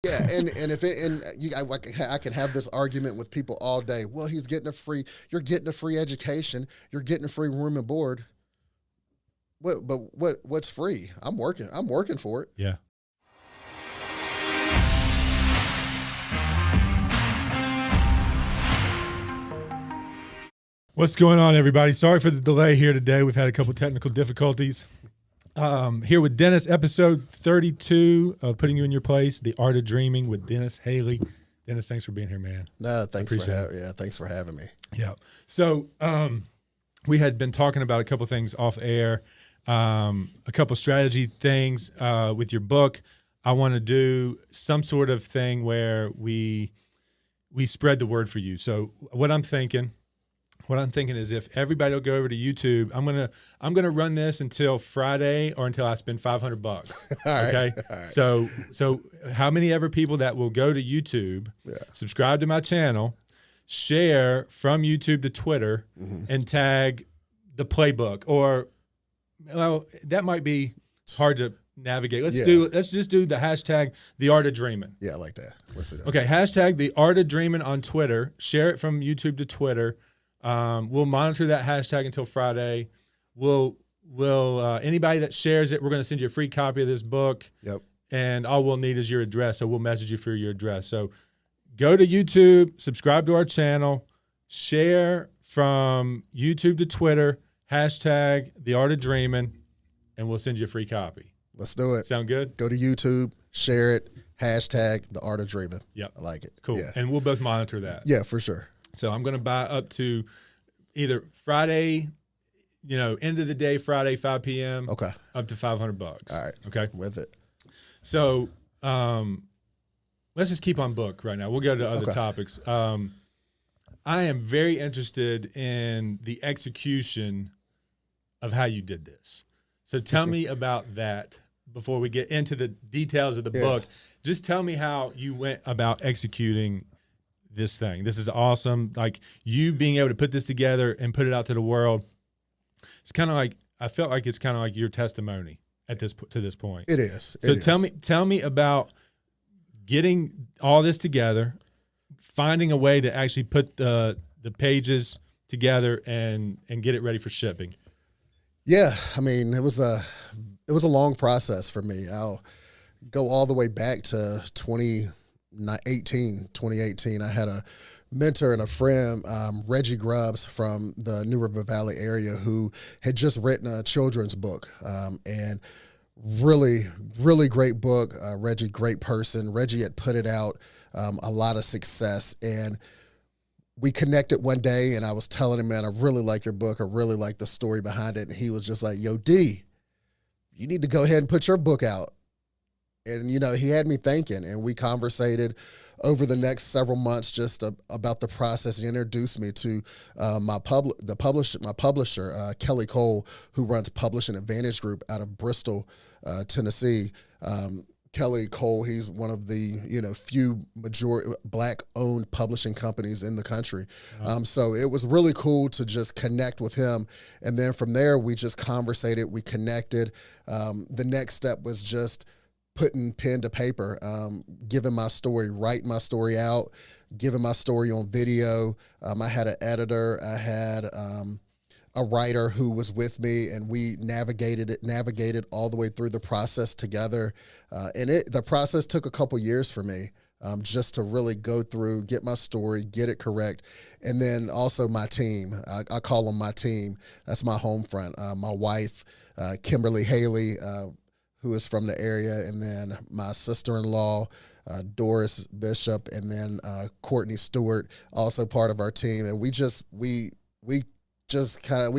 Yeah, and if it and you, I can have this argument with people all day. Well, you're getting a free education, you're getting a free room and board. What's free? I'm working for it. Yeah. What's going on, everybody? Sorry for the delay here today. We've had a couple technical difficulties. Here with Dennis, episode 32 of Putting You in Your Place, The Art of Dreaming with Dennis Haley. Dennis, thanks for being here, man. No, thanks for having me. Yeah. So we had been talking about a couple things off air, a couple strategy things with your book. I want to do some sort of thing where we spread the word for you. So what I'm thinking is if everybody will go over to YouTube, I'm gonna run this until Friday or until I spend $500. Okay. All right. So how many ever people that will go to YouTube, subscribe to my channel, share from YouTube to Twitter, and tag the Playbook, or well, that might be hard to navigate. Let's just do the hashtag The Art of Dreaming. Yeah, I like that. Let's do that. Okay, hashtag The Art of Dreaming on Twitter. Share it from YouTube to Twitter. We'll monitor that hashtag until Friday. We'll anybody that shares it, we're going to send you a free copy of this book. Yep. And all we'll need is your address, so we'll message you for your address. So go to YouTube, subscribe to our channel, share from YouTube to Twitter, hashtag The Art of Dreaming, and we'll send you a free copy. Let's do it. Sound good? Go to YouTube, share it, hashtag The Art of Dreaming. Yep. I like it. Cool. Yeah. And we'll both monitor that. Yeah, for sure. So I'm going to buy up to either Friday, end of the day, Friday, 5 p.m. Okay. Up to $500. All right. Okay. I'm with it. So let's just keep on book right now. We'll go to other topics. I am very interested in the execution of how you did this. So tell me about that before we get into the details of the book. Just tell me how you went about executing this thing. This is awesome. Like you being able to put this together and put it out to the world. It's kind of like, I felt like it's kind of like your testimony to this point. It is. So tell me about getting all this together, finding a way to actually put the pages together and get it ready for shipping. Yeah, I mean, it was a long process for me. I'll go all the way back to 2018. I had a mentor and a friend, Reggie Grubbs from the New River Valley area, who had just written a children's book, and really, really great book. Reggie, great person. Reggie had put it out, a lot of success, and we connected one day, and I was telling him, man, I really like your book. I really like the story behind it. And he was just like, yo, D, you need to go ahead and put your book out. And, he had me thinking, and we conversated over the next several months just about the process. He introduced me to my publisher, Kelly Cole, who runs Publishing Advantage Group out of Bristol, Tennessee. Kelly Cole, he's one of the few majority Black-owned publishing companies in the country. So it was really cool to just connect with him, and then from there we just conversated, we connected. The next step was just putting pen to paper, giving my story, writing my story out, giving my story on video. I had an editor, I had a writer who was with me, and we navigated all the way through the process together. And the process took a couple years for me, just to really go through, get my story, get it correct. And then also my team, I call them my team. That's my home front. My wife, Kimberly Haley, who is from the area, and then my sister-in-law, Doris Bishop, and then Courtney Stewart, also part of our team. And we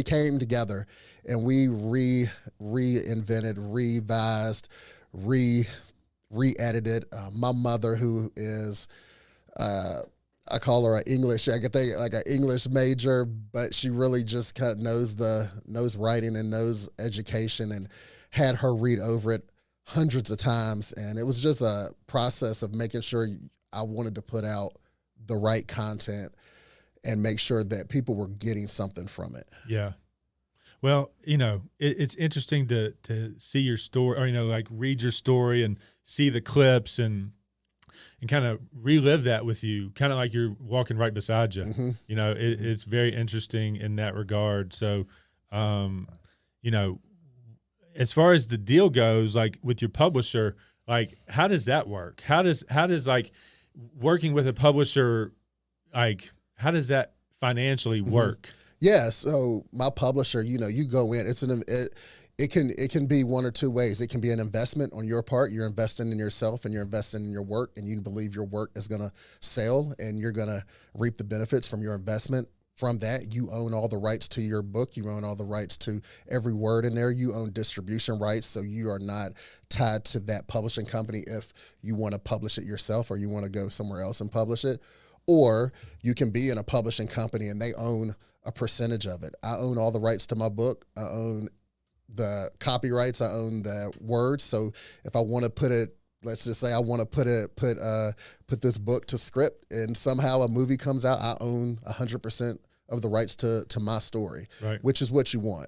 came together, and we reinvented, revised, re-edited. My mother, who is, I call her an English major, but she really just kind of knows writing and knows education, and had her read over it hundreds of times. And it was just a process of making sure I wanted to put out the right content and make sure that people were getting something from it. Yeah. Well, it's interesting to see your story, or, read your story and see the clips and and kind of relive that with you, kind of like you're walking right beside you. Mm-hmm. You know, it's very interesting in that regard. So, you know, as far as the deal goes, like with your publisher, like how does that work? How does like working with a publisher, like how does that financially work? Yeah, so my publisher, you know, you go in. It can be one or two ways. It can be an investment on your part. You're investing in yourself and you're investing in your work, and you believe your work is going to sell and you're going to reap the benefits from your investment. From that, you own all the rights to your book. You own all the rights to every word in there. You own distribution rights, so you are not tied to that publishing company if you want to publish it yourself or you want to go somewhere else and publish it. Or you can be in a publishing company and they own a percentage of it. I own all the rights to my book. I own the copyrights. I own the words. So if I want to put it, let's just say I want to put this book to script and somehow a movie comes out, I own 100% of the rights to my story, right, which is what you want.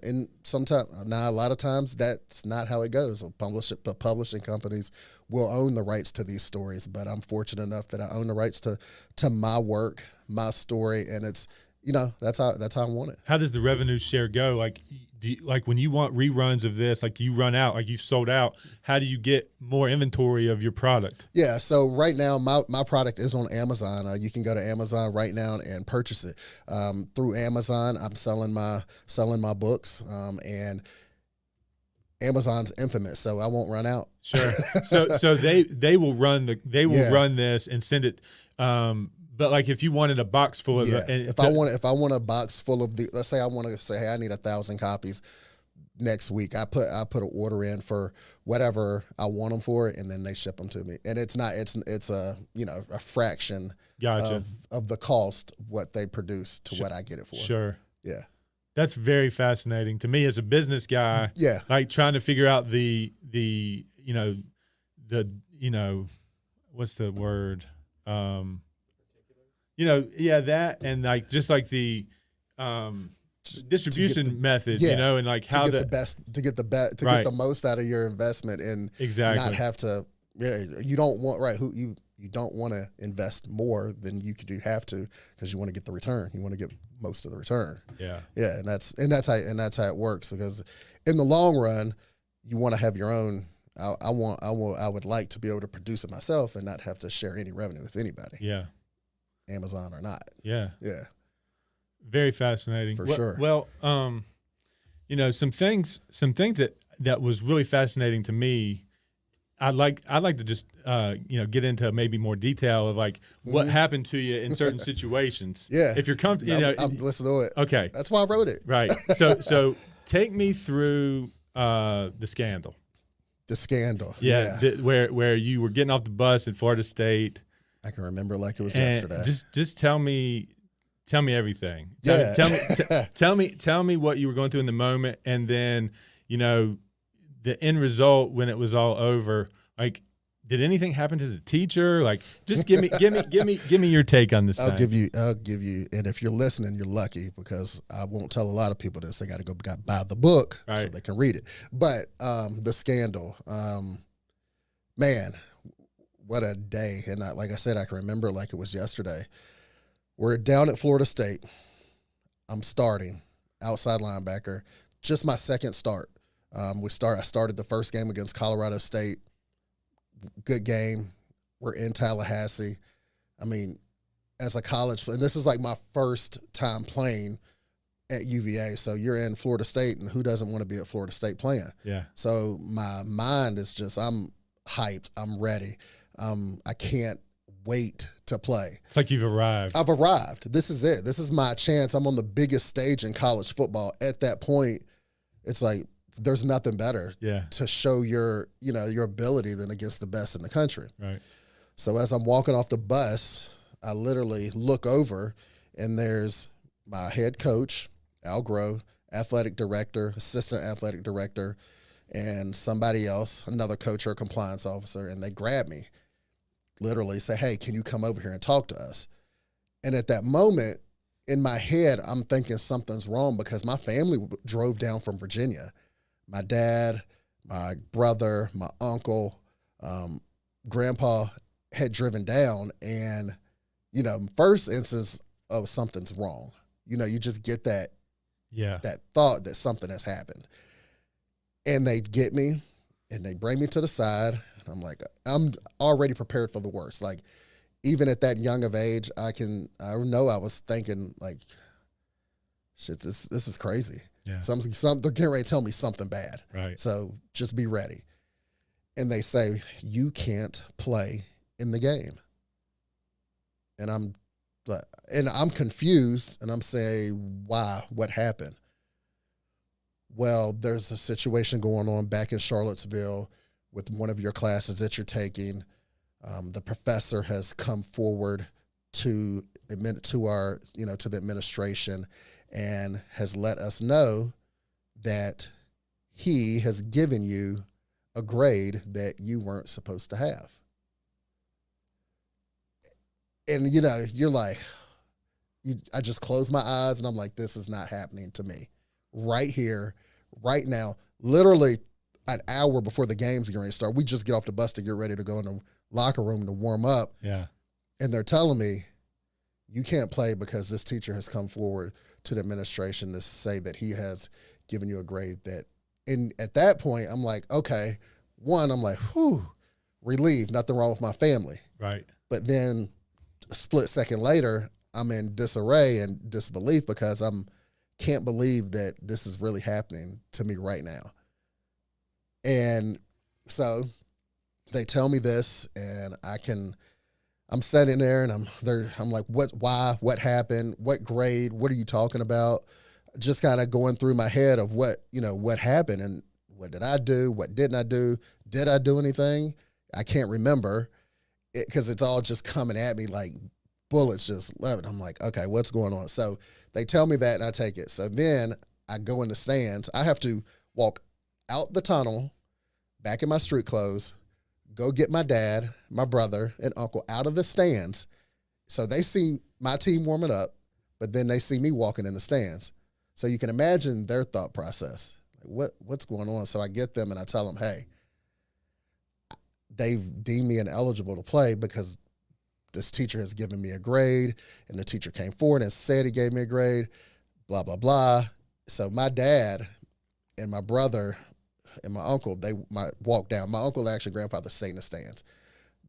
And sometimes, now a lot of times that's not how it goes. The publishing companies will own the rights to these stories, but I'm fortunate enough that I own the rights to my work, my story, and it's, you know, that's how I want it. How does the revenue share go? Like, like when you want reruns of this, like you run out, like you've sold out, how do you get more inventory of your product? Yeah, so right now my product is on Amazon. You can go to Amazon right now and purchase it. Through Amazon, I'm selling my books, and Amazon's infamous, so I won't run out. Sure. So they will run run this and send it. But like if you wanted a box full of if I want a box full of let's say I want to say, hey, I need 1,000 copies next week. I put an order in for whatever I want them for, and then they ship them to me. And it's a, you know, a fraction of the cost of what they produce to what I get it for. Sure. Yeah. That's very fascinating to me as a business guy. Yeah. Like trying to figure out the what's the word? That, and like just like the distribution method, you know, and like how get the most out of your investment, and exactly not have to. Yeah, you don't want you don't want to invest more than you have to, because you want to get the return. You want to get most of the return. Yeah, yeah, and that's how it works, because in the long run, you want to have your own. I would like to be able to produce it myself and not have to share any revenue with anybody. Yeah. Amazon or not. Yeah. Yeah. Very fascinating. For sure. Well, you know, some things that was really fascinating to me. I'd like to just get into maybe more detail of like what happened to you in certain situations. Yeah. If you're comfortable, let's do it. Okay. That's why I wrote it. Right. So take me through the scandal. The scandal. Yeah. Where you were getting off the bus at Florida State. I can remember like it was yesterday. Just tell me everything. Yeah. Tell me what you were going through in the moment, and then, you know, the end result when it was all over. Like, did anything happen to the teacher? Like, just give me your take on this. I'll give you, and if you're listening, you're lucky, because I won't tell a lot of people this. They got to go buy the book so they can read it. But the scandal, man. What a day. And like I said, I can remember like it was yesterday. We're down at Florida State. I'm starting outside linebacker. Just my second start. I started the first game against Colorado State. Good game. We're in Tallahassee. I mean, as a college, and this is like my first time playing at UVA. So you're in Florida State, and who doesn't want to be at Florida State playing? Yeah. So my mind is just, I'm hyped. I'm ready. I can't wait to play. It's like you've arrived. I've arrived. This is it. This is my chance. I'm on the biggest stage in college football. At that point, it's like there's nothing better to show your ability than against the best in the country. Right. So as I'm walking off the bus, I literally look over, and there's my head coach, Al Groh, athletic director, assistant athletic director, and somebody else, another coach or compliance officer, and they grab me. Literally say, hey, can you come over here and talk to us? And at that moment, in my head, I'm thinking something's wrong, because my family drove down from Virginia. My dad, my brother, my uncle, grandpa had driven down, and, first instance, oh, something's wrong. You just get that thought that something has happened. And they get me and they bring me to the side, and I'm like, I'm already prepared for the worst. Like, even at that young of age, I know I was thinking, like, shit, this is crazy. Yeah. They're getting ready to tell me something bad. Right. So just be ready. And they say, you can't play in the game. And I'm confused, and I'm saying, why? What happened? Well, there's a situation going on back in Charlottesville with one of your classes that you're taking. The professor has come forward to the administration and has let us know that he has given you a grade that you weren't supposed to have. And, you're like, I just close my eyes and I'm like, this is not happening to me. Right here, right now, literally an hour before the game's going to start. We just get off the bus to get ready to go in the locker room to warm up. Yeah. And they're telling me, you can't play because this teacher has come forward to the administration to say that he has given you a grade that, and at that point, I'm like, okay, I'm like, relieved, nothing wrong with my family. Right. But then a split second later, I'm in disarray and disbelief because can't believe that this is really happening to me right now. And so they tell me this, and I'm sitting there, and I'm like, what happened? What grade? What are you talking about? Just kind of going through my head of what happened, and what did I do? What didn't I do? Did I do anything? I can't remember it, because it's all just coming at me like bullets just left. I'm like, okay, what's going on? So they tell me that, and I take it. So then I go in the stands. I have to walk out the tunnel, back in my street clothes, go get my dad, my brother, and uncle out of the stands. So they see my team warming up, but then they see me walking in the stands. So you can imagine their thought process. Like, what's going on? So I get them and I tell them, hey, they've deemed me ineligible to play because this teacher has given me a grade, and the teacher came forward and said he gave me a grade, blah, blah, blah. So my dad and my brother and my uncle, they walked down. My uncle and actually grandfather stayed in the stands.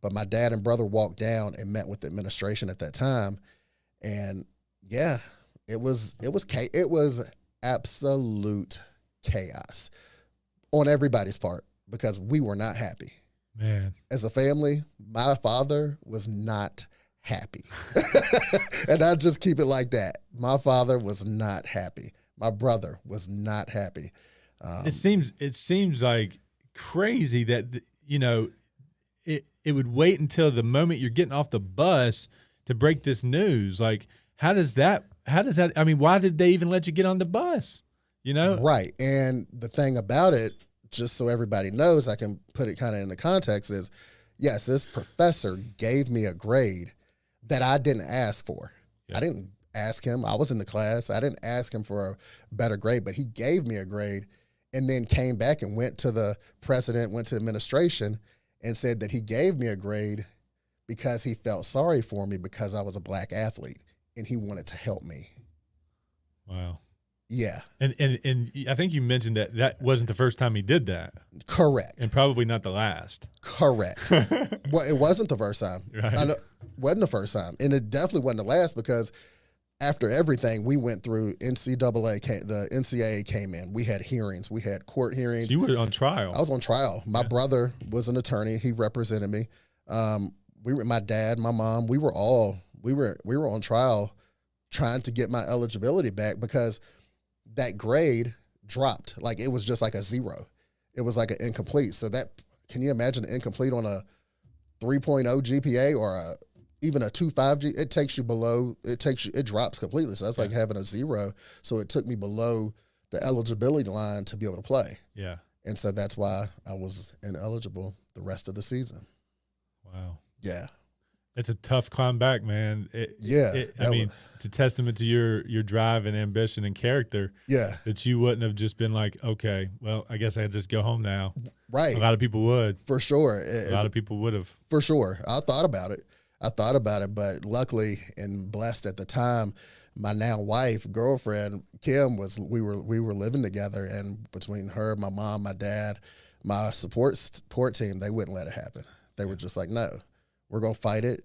But my dad and brother walked down and met with the administration at that time. And yeah, it was absolute chaos on everybody's part because we were not happy. Man. As a family, my father was not happy. And I just keep it like that. My father was not happy. My brother was not happy. It seems like crazy that, it would wait until the moment you're getting off the bus to break this news. Like, how does that, I mean, why did they even let you get on the bus? Right. And the thing about it, just so everybody knows, I can put it kind of in the context, is, yes, this professor gave me a grade that I didn't ask for. Yeah. I didn't ask him. I was in the class. I didn't ask him for a better grade, but he gave me a grade and then came back and went to the president, went to the administration and said that he gave me a grade because he felt sorry for me because I was a black athlete and he wanted to help me. Wow. Yeah. And I think you mentioned that wasn't the first time he did that. Correct. And probably not the last. Correct. Well, it wasn't the first time. Right. I know, wasn't the first time. And it definitely wasn't the last because after everything we went through, the NCAA came in. We had hearings. We had court hearings. So you were on trial. I was on trial. My brother was an attorney. He represented me. My dad, my mom, we were on trial trying to get my eligibility back because that grade dropped. Like, it was just like a 0. It was like an incomplete. So can you imagine an incomplete on a 3.0 GPA or even a 2.5 it takes you below, it drops completely. So that's like having a 0. So it took me below the eligibility line to be able to play. Yeah. And so that's why I was ineligible the rest of the season. Wow. Yeah. It's a tough climb back, man. It's a testament to your drive and ambition and character. Yeah. That you wouldn't have just been like, okay, well, I guess I just go home now. Right. A lot of people would. For sure. A lot of people would have. For sure. I thought about it, but luckily and blessed at the time, my now wife, girlfriend, Kim, we were living together, and between her, my mom, my dad, my support team, they wouldn't let it happen. They were just like, no, we're going to fight it.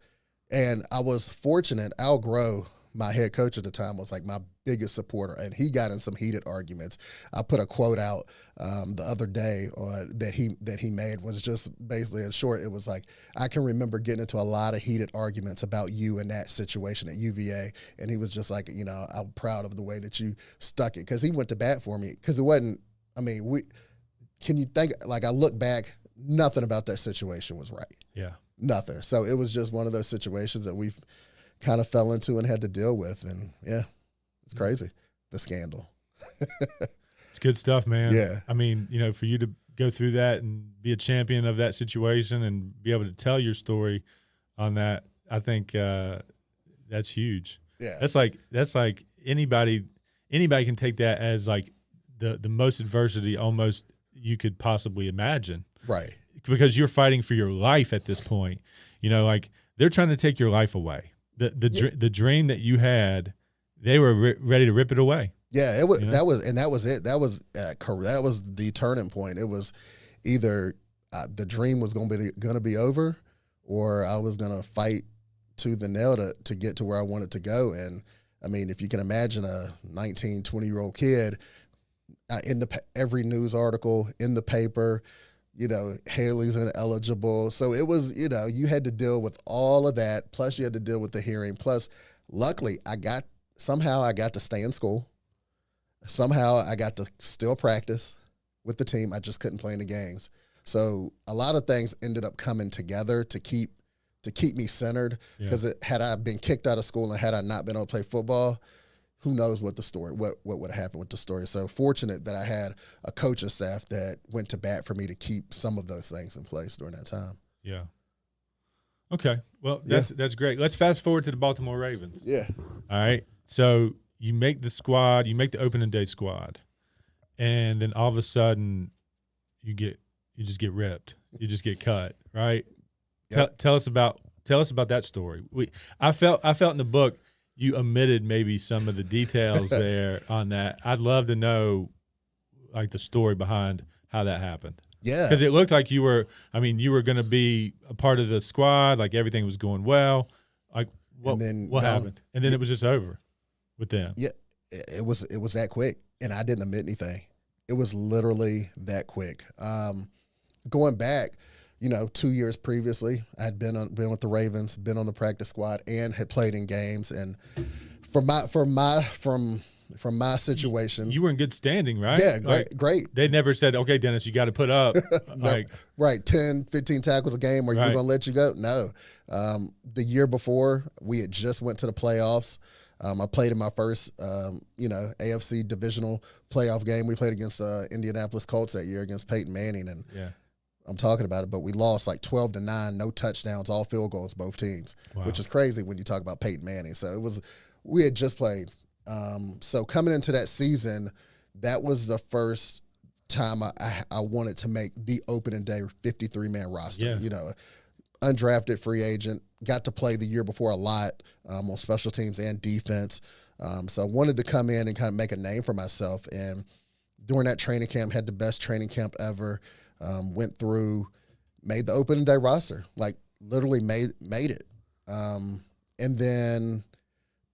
And I was fortunate. Al Groh, my head coach at the time, was like my biggest supporter, and he got in some heated arguments. I put a quote out the other day that he made, was just basically, in short, it was like, I can remember getting into a lot of heated arguments about you in that situation at UVA, and he was just like, I'm proud of the way that you stuck it, because he went to bat for me, because it wasn't, can you think, like, I look back, nothing about that situation was right. Yeah. Nothing. So it was just one of those situations that we've kind of fell into and had to deal with. And yeah, it's crazy, the scandal. It's good stuff, man. Yeah. For you to go through that and be a champion of that situation and be able to tell your story on that, I think that's huge. Yeah. That's like anybody can take that as like the most adversity almost you could possibly imagine. Right. Because you're fighting for your life at this point. Like they're trying to take your life away. The dream that you had, they were ready to rip it away. Yeah, it was. That was it. That was the turning point. It was either the dream was going to be over, or I was going to fight to the nail to get to where I wanted to go. And if you can imagine a 19, 20-year-old kid in every news article in the paper, Haley's ineligible. So it was, you had to deal with all of that. Plus you had to deal with the hearing. Plus, luckily, somehow I got to stay in school. Somehow I got to still practice with the team. I just couldn't play in the games. So a lot of things ended up coming together to keep me centered. Because had I been kicked out of school and had I not been able to play football, who knows what would have happened with the story. So fortunate that I had a coaching staff that went to bat for me to keep some of those things in place during that time. Yeah. Okay. Well, that's great. Let's fast forward to the Baltimore Ravens. Yeah. All right. So you make the squad, you make the opening day squad, and then all of a sudden you just get ripped. You just get cut, right? Yep. Tell us about that story. I felt in the book you omitted maybe some of the details there on that. I'd love to know, like, the story behind how that happened. Yeah. Because it looked like you were going to be a part of the squad, like everything was going well. Like, what happened? And then it was just over with them. Yeah, it was that quick, and I didn't admit anything. It was literally that quick. Going back, 2 years previously, I had been with the Ravens, been on the practice squad, and had played in games. And from my situation, you were in good standing, right? Yeah, great. They never said, "Okay, Dennis, you got to put up." No, right, 10, 15 tackles a game, or you're going to let you go. No, the year before, we had just went to the playoffs. I played in my first, AFC divisional playoff game. We played against Indianapolis Colts that year against Peyton Manning, and I'm talking about it, but we lost like 12-9, no touchdowns, all field goals, both teams, which is crazy when you talk about Peyton Manning. So we had just played. So coming into that season, that was the first time I wanted to make the opening day 53-man roster. Undrafted free agent, got to play the year before a lot on special teams and defense. So I wanted to come in and kind of make a name for myself. And during that training camp, had the best training camp ever. Went through, made the opening day roster, like literally made it. And then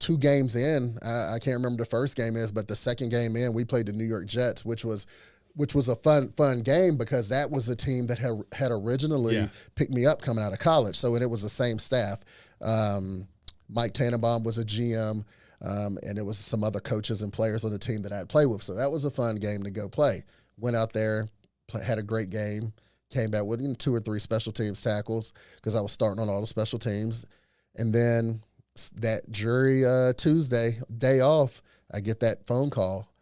2 games in, I can't remember the first game is, but the second game in, we played the New York Jets, which was a fun game because that was a team that had originally picked me up coming out of college. So, and it was the same staff. Mike Tannenbaum was a GM, and it was some other coaches and players on the team that I had played with. So that was a fun game to go play. Went out there, had a great game, came back with 2 or 3 special teams tackles because I was starting on all the special teams. And then that jury Tuesday, day off, I get that phone call,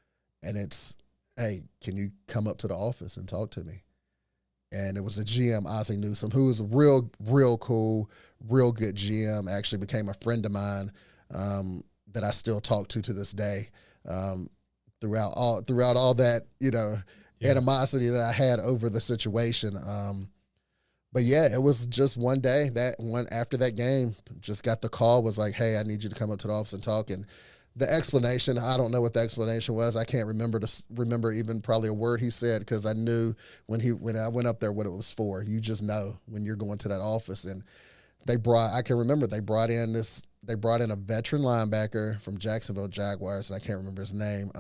and it's, "Hey, can you come up to the office and talk to me?" and it was the GM, Ozzie Newsome, who was a real cool, real good GM. Actually became a friend of mine that I still talk to this day. Throughout all that, animosity that I had over the situation. But yeah, it was just one day, after that game, just got the call, was like, hey, I need you to come up to the office and talk. And the explanation, I don't know what the explanation was. I can't remember even probably a word he said, because I knew when I went up there what it was for. You just know when you're going to that office. And they brought in a veteran linebacker from Jacksonville Jaguars, and I can't remember his name,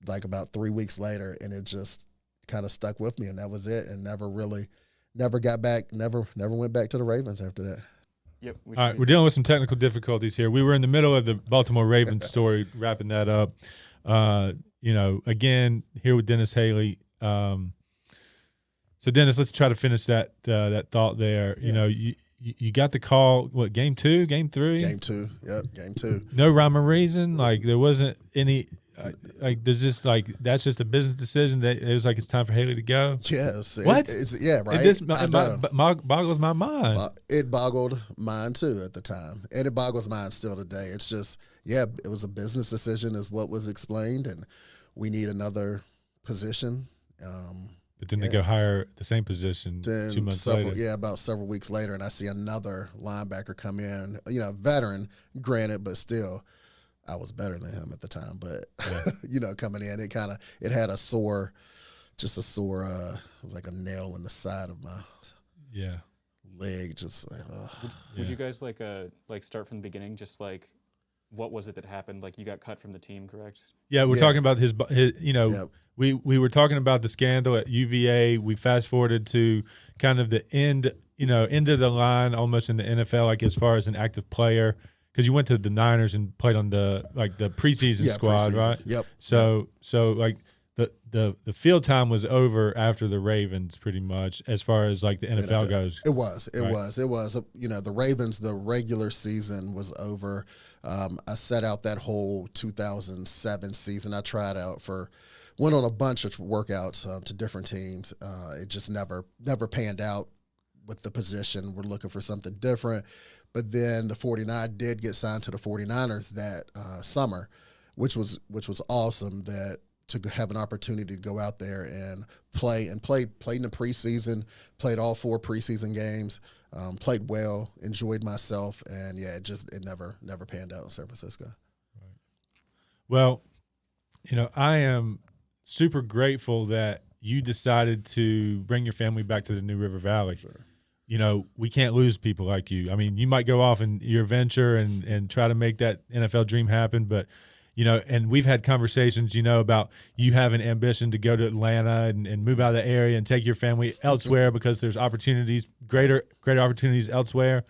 like about 3 weeks later, and it just kind of stuck with me, and that was it, and never got back, never went back to the Ravens after that. Yep. All right, we're dealing with some technical difficulties here. We were in the middle of the Baltimore Ravens story, wrapping that up. Again, here with Dennis Haley. So, Dennis, let's try to finish that thought there. Yeah. You got the call, what, game 2, game 3? Game 2, yep, game 2. No rhyme or reason? Like, there wasn't any there's just that's just a business decision that it was like it's time for Haley to go? Yes. What? Right? It boggles my mind. It boggled mine, too, at the time. And it boggles mine still today. It's just, it was a business decision is what was explained, and we need another position. But then they go hire the same position 2 months later. Yeah, about several weeks later, and I see another linebacker come in, veteran, granted, but still, I was better than him at the time. But, coming in, it had a sore, it was like a nail in the side of my leg, just like, Would you guys start from the beginning, just like, what was it that happened? Like, you got cut from the team, correct? Yeah, we're talking about his we were talking about the scandal at UVA. We fast forwarded to kind of the end of the line almost in the NFL, like as far as an active player, because you went to the Niners and played on the preseason squad, right? Yep. So like the field time was over after the Ravens, pretty much, as far as like the NFL goes. It was. The Ravens, the regular season was over. I set out that whole 2007 season. I tried out went on a bunch of workouts to different teams. It just never panned out with the position. We're looking for something different. But then the 49 did get signed to the 49ers that summer, which was awesome, that to have an opportunity to go out there and played in the preseason, played all 4 preseason games, played well, enjoyed myself, and it never panned out in San Francisco. Right. Well, I am super grateful that you decided to bring your family back to the New River Valley. Sure. We can't lose people like you. I mean, you might go off in your venture and try to make that NFL dream happen, but and we've had conversations, about you having ambition to go to Atlanta and move out of the area and take your family elsewhere because there's opportunities, greater opportunities elsewhere.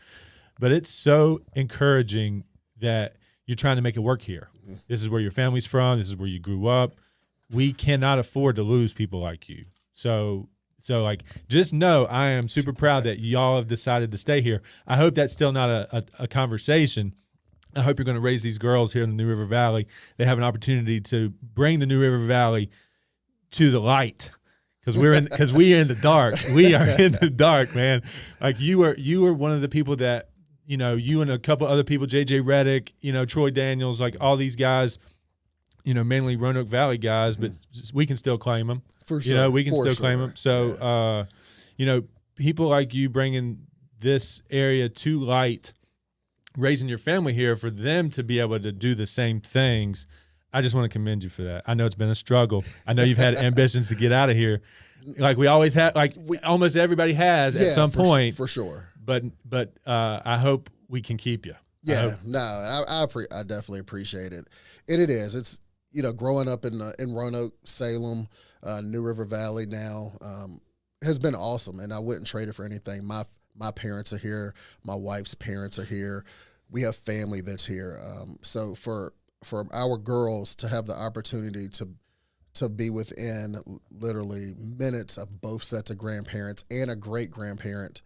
But it's so encouraging that you're trying to make it work here. Mm-hmm. This is where your family's from. This is where you grew up. We cannot afford to lose people like you. So just know I am super proud that y'all have decided to stay here. I hope that's still not a conversation. I hope you're going to raise these girls here in the New River Valley. They have an opportunity to bring the New River Valley to the light, because we are in the dark. We are in the dark, man. Like you were one of the people that you and a couple other people, JJ Redick, Troy Daniels, like all these guys, mainly Roanoke Valley guys, but we can still claim them. For sure. We can still claim them. So, people like you bringing this area to light, raising your family here, for them to be able to do the same things, I just want to commend you for that. I know it's been a struggle. I know you've had ambitions to get out of here, like we always have, like almost everybody has at some point. For sure. But I hope we can keep you. Yeah, I definitely appreciate it. And it is. It's, growing up in Roanoke, Salem, New River Valley now has been awesome, and I wouldn't trade it for anything. My parents are here. My wife's parents are here. We have family that's here. So for our girls to have the opportunity to be within literally minutes of both sets of grandparents and a great-grandparent,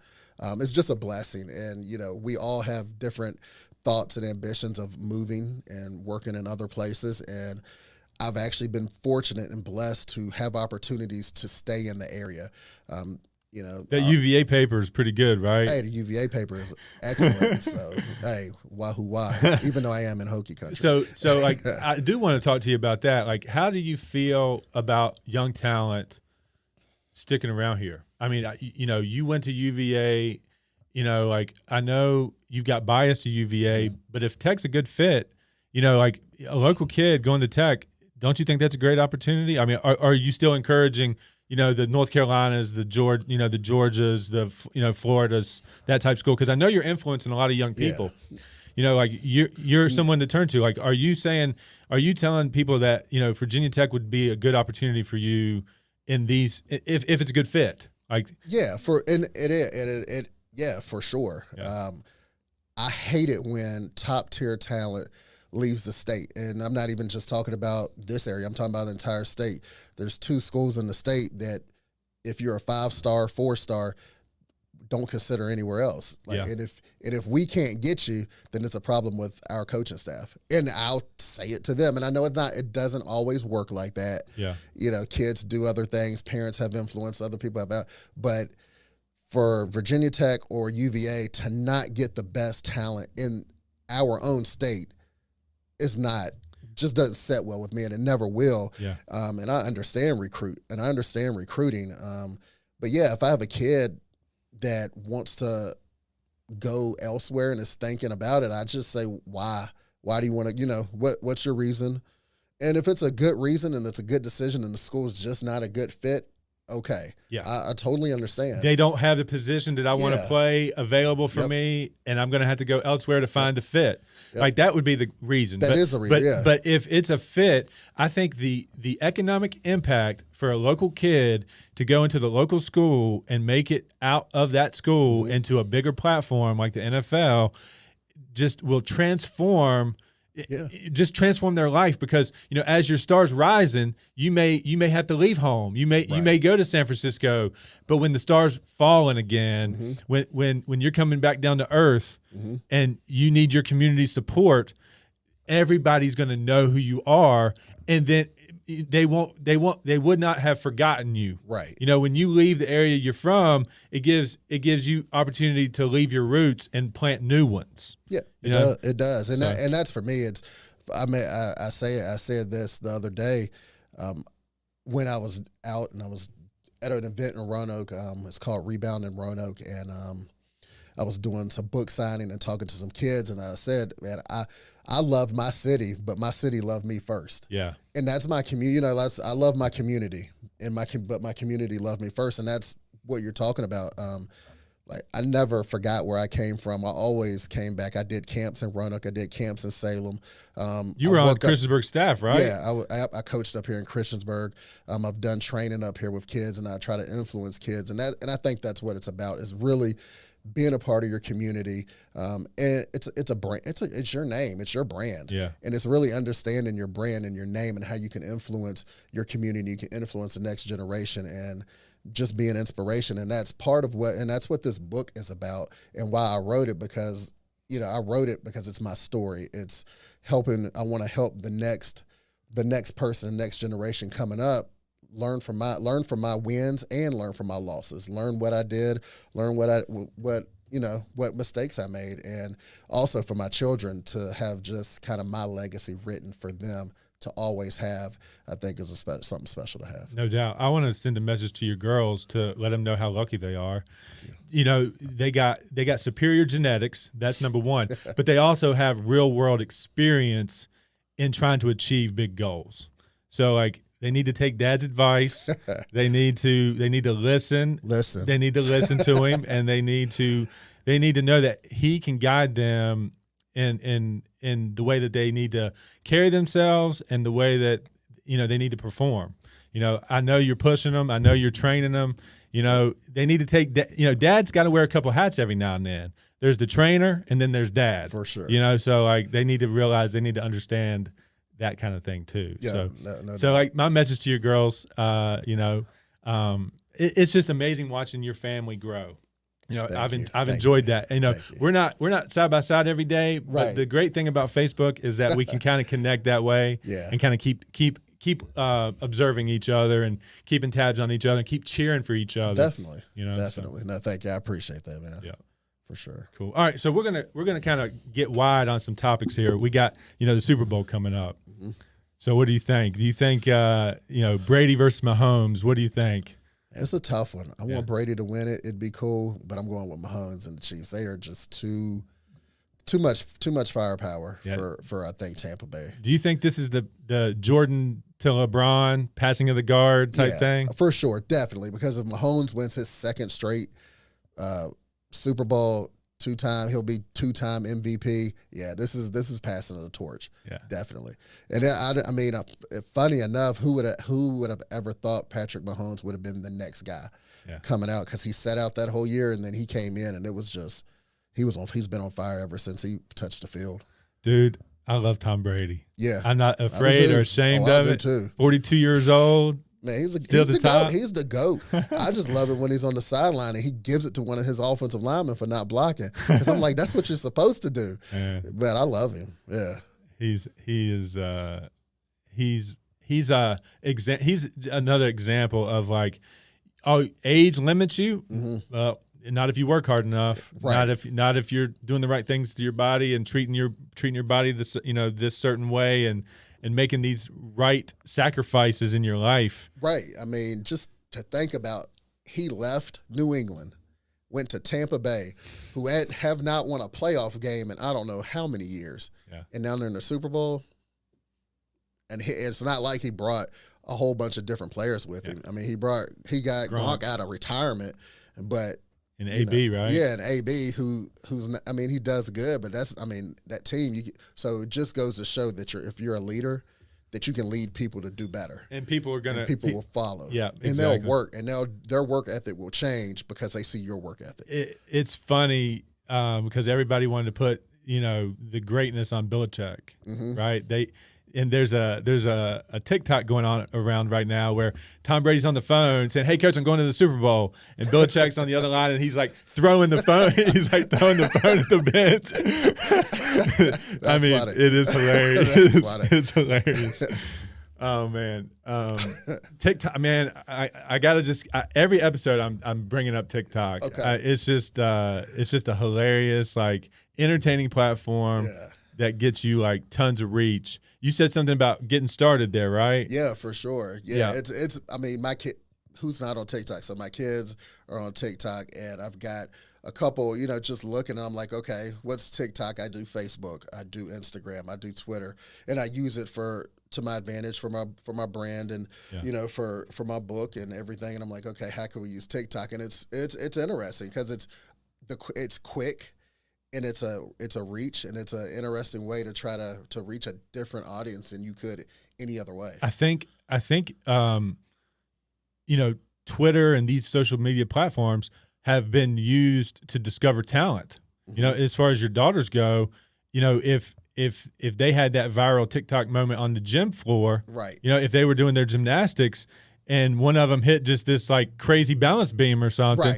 it's just a blessing. And, we all have different thoughts and ambitions of moving and working in other places. And I've actually been fortunate and blessed to have opportunities to stay in the area. That UVA paper is pretty good, right? Hey, the UVA paper is excellent. So, hey, wahoo wah, even though I am in Hokie country. So like, I do want to talk to you about that. Like, how do you feel about young talent sticking around here? I mean, you went to UVA, like, I know you've got bias to UVA, but if Tech's a good fit, like a local kid going to Tech, don't you think that's a great opportunity? I mean, are you still encouraging – the North Carolinas, the Georgias, the Floridas, that type of school? Because I know you're influencing a lot of young people. Yeah. Like you're someone to turn to. Like, are you telling people that Virginia Tech would be a good opportunity for you in these if it's a good fit? Like, yeah, for sure. Yeah. I hate it when top tier talent leaves the state. And I'm not even just talking about this area. I'm talking about the entire state. There's 2 schools in the state that if you're a 5-star, 4-star, don't consider anywhere else. Like, yeah. And if we can't get you, then it's a problem with our coaching staff. And I'll say it to them. And I know it doesn't always work like that. Yeah. Kids do other things, parents have influence, other people have, but for Virginia Tech or UVA to not get the best talent in our own state just doesn't set well with me, and it never will. Yeah. And I understand recruiting. But yeah, if I have a kid that wants to go elsewhere and is thinking about it, I just say, why? Why do you want to, what's your reason? And if it's a good reason and it's a good decision and the school's just not a good fit, okay. Yeah. I totally understand. They don't have the position that I want to play available for me, and I'm going to have to go elsewhere to find the fit. Yep. Like, that would be the reason. That is the reason, yeah. But if it's a fit, I think the economic impact for a local kid to go into the local school and make it out of that school into a bigger platform like the NFL just will transform – just transform their life, because as your stars rising, you may have to leave home. You may go to San Francisco, but when the stars falling again, when you're coming back down to earth, and you need your community support, everybody's going to know who you are, and then they would not have forgotten you. Right. When you leave the area you're from, it gives you opportunity to leave your roots and plant new ones. Yeah, it does. And that's for me. I said this the other day when I was out and I was at an event in Roanoke. It's called Rebound in Roanoke, and I was doing some book signing and talking to some kids, and I said, man, I love my city, but my city loved me first. Yeah. And that's my community. I love my community, but my community loved me first, and that's what you're talking about. Like, I never forgot where I came from. I always came back. I did camps in Roanoke. I did camps in Salem. You were on Christiansburg staff, right? Yeah, I coached up here in Christiansburg. I've done training up here with kids, and I try to influence kids, and I think that's what it's about, is really being a part of your community. And it's a brand. It's your name. It's your brand. Yeah. And it's really understanding your brand and your name and how you can influence your community. You can influence the next generation and just be an inspiration. And that's part of that's what this book is about, and why I wrote it, because, I wrote it because it's my story. It's helping. I want to help the next person, next generation coming up, learn from my wins and learn from my losses. Learn what I did, learn what mistakes I made, and also for my children to have just kind of my legacy written for them to always have. I think is something special to have. No doubt. I want to send a message to your girls to let them know how lucky they are. They got superior genetics. That's number one, but they also have real world experience in trying to achieve big goals. So, like, they need to take Dad's advice. They need to listen. They need to listen to him, and they need to know that he can guide them in the way that they need to carry themselves and the way that they need to perform. I know you're pushing them. I know you're training them. They need to take. Dad's got to wear a couple hats every now and then. There's the trainer, and then there's Dad. For sure. So, like, they need to realize, they need to understand that kind of thing too. Yeah, so like, my message to your girls, it's just amazing watching your family grow. I've enjoyed that. We're not side by side every day, but the great thing about Facebook is that we can kind of connect that way, and kind of keep keep observing each other and keeping tabs on each other and keep cheering for each other. Definitely. So. No, thank you. I appreciate that, man. Yeah. For sure. Cool. All right, so we're gonna kind of get wide on some topics here. We got the Super Bowl coming up. Mm-hmm. So what do you think? Do you think Brady versus Mahomes? What do you think? It's a tough one. I want Brady to win it. It'd be cool, but I'm going with Mahomes and the Chiefs. They are just too much firepower for I think Tampa Bay. Do you think this is the Jordan to LeBron passing of the guard type thing? For sure, definitely. Because if Mahomes wins his second straight Super Bowl, he'll be 2-time MVP. Yeah, this is passing the torch. Yeah, definitely. And I mean, funny enough, who would have ever thought Patrick Mahomes would have been the next guy coming out, because he sat out that whole year and then he came in and it was just he's been on fire ever since he touched the field. Dude, I love Tom Brady. Yeah, I'm not afraid or ashamed of it. Too. 42 years old. Man, he's the GOAT. He's the GOAT. I just love it when he's on the sideline and he gives it to one of his offensive linemen for not blocking. Because I'm like, that's what you're supposed to do. But I love him. Yeah, he's another example of like, age limits you. Mm-hmm. Not if you work hard enough. Right. Not if you're doing the right things to your body and treating your body this certain way and making these right sacrifices in your life. Right. I mean, just to think about, he left New England, went to Tampa Bay, who have not won a playoff game in I don't know how many years. Yeah. And now they're in the Super Bowl. And it's not like he brought a whole bunch of different players with him. I mean, he got Gronk out of retirement, but an AB, right? Yeah, an AB who's I mean, he does good, but that team. So it just goes to show that if you're a leader, that you can lead people to do better, and people will follow. Yeah, exactly. And they'll work, and their work ethic will change because they see your work ethic. It's funny because everybody wanted to put the greatness on Belichick, right? And there's a TikTok going on around right now where Tom Brady's on the phone saying, "Hey, coach, I'm going to the Super Bowl," and Belichick's on the other line and he's like throwing the phone. He's like throwing the phone at the bench. I mean, funny. It is hilarious. It's hilarious. Oh man, TikTok, man. I gotta every episode I'm bringing up TikTok. Okay. It's just a hilarious, like, entertaining platform. Yeah. That gets you like tons of reach. You said something about getting started there, right? Yeah, for sure. Yeah. It's I mean, my kid, who's not on TikTok? So my kids are on TikTok, and I've got a couple, just looking, and I'm like, okay, what's TikTok? I do Facebook, I do Instagram, I do Twitter, and I use it to my advantage for my brand and for my book and everything. And I'm like, okay, how can we use TikTok? And it's interesting because it's quick. And it's a reach, and it's an interesting way to try to reach a different audience than you could any other way. I think Twitter and these social media platforms have been used to discover talent. Mm-hmm. As far as your daughters go, if they had that viral TikTok moment on the gym floor, right? If they were doing their gymnastics and one of them hit just this like crazy balance beam or something,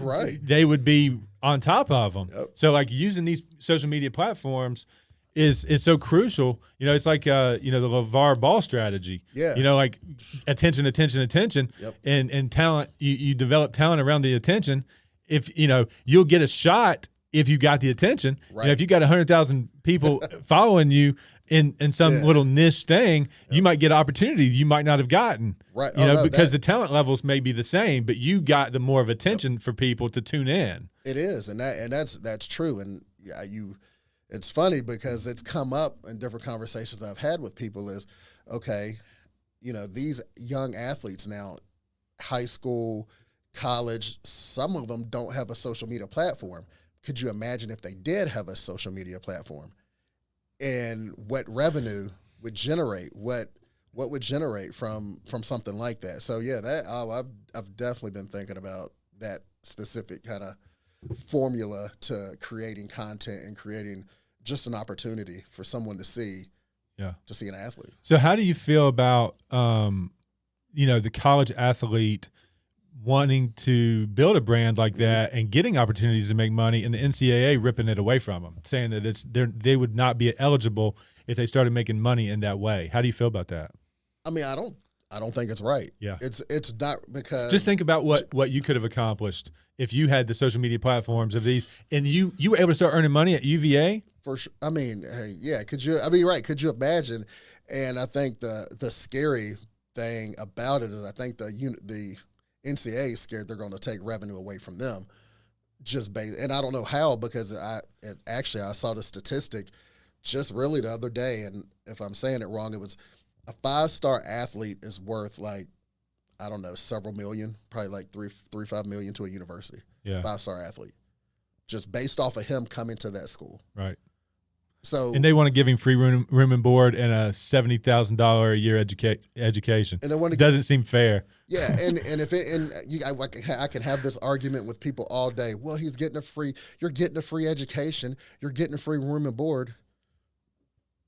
right, they would be on top of them. Yep. So like using these social media platforms is so crucial. It's like the LeVar Ball strategy. Yeah. Like attention. Yep. And talent, you develop talent around the attention. If you'll get a shot if you got the attention. Right. If you got 100,000 people following you in some little niche thing, you might get opportunity you might not have gotten. Right. Because the talent levels may be the same, but you got the more of attention for people to tune in. It is, and that's true. And it's funny because it's come up in different conversations I've had with people is, okay, these young athletes now, high school, college, some of them don't have a social media platform. Could you imagine if they did have a social media platform, and what revenue would generate? What would generate from something like that? So yeah, I've definitely been thinking about that specific kind of formula to creating content and creating just an opportunity for someone to see an athlete. So how do you feel about the college athlete wanting to build a brand like that and getting opportunities to make money, and the NCAA ripping it away from them, saying that they would not be eligible if they started making money in that way? How do you feel about that? I mean, I don't think it's right. Yeah. It's not because just think about what you could have accomplished if you had the social media platforms of these, and you were able to start earning money at UVA. For sure. I mean, hey, yeah. Could you? I mean, right? Could you imagine? And I think the scary thing about it is I think the NCAA is scared they're going to take revenue away from them. And I don't know how, because I saw the statistic just really the other day, and if I'm saying it wrong, it was a 5-star athlete is worth like, I don't know, several million, probably like 3-5 million to a university. Yeah. 5-star athlete, just based off of him coming to that school. Right. So, and they want to give him free room and board and a $70,000 a year education. And they want to doesn't seem fair. Yeah, I can have this argument with people all day. Well, you're getting a free education, you're getting a free room and board.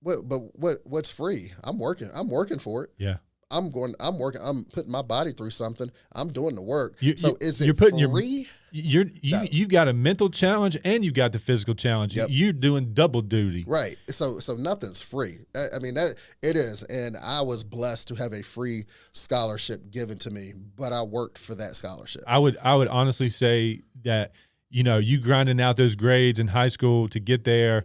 What's free? I'm working for it. Yeah. I'm putting my body through something. I'm doing the work. Is you're it putting free? No. You've got a mental challenge and you've got the physical challenge. Yep. You're doing double duty. Right. So nothing's free. I mean, that it is. And I was blessed to have a free scholarship given to me, but I worked for that scholarship. I would honestly say that, you grinding out those grades in high school to get there,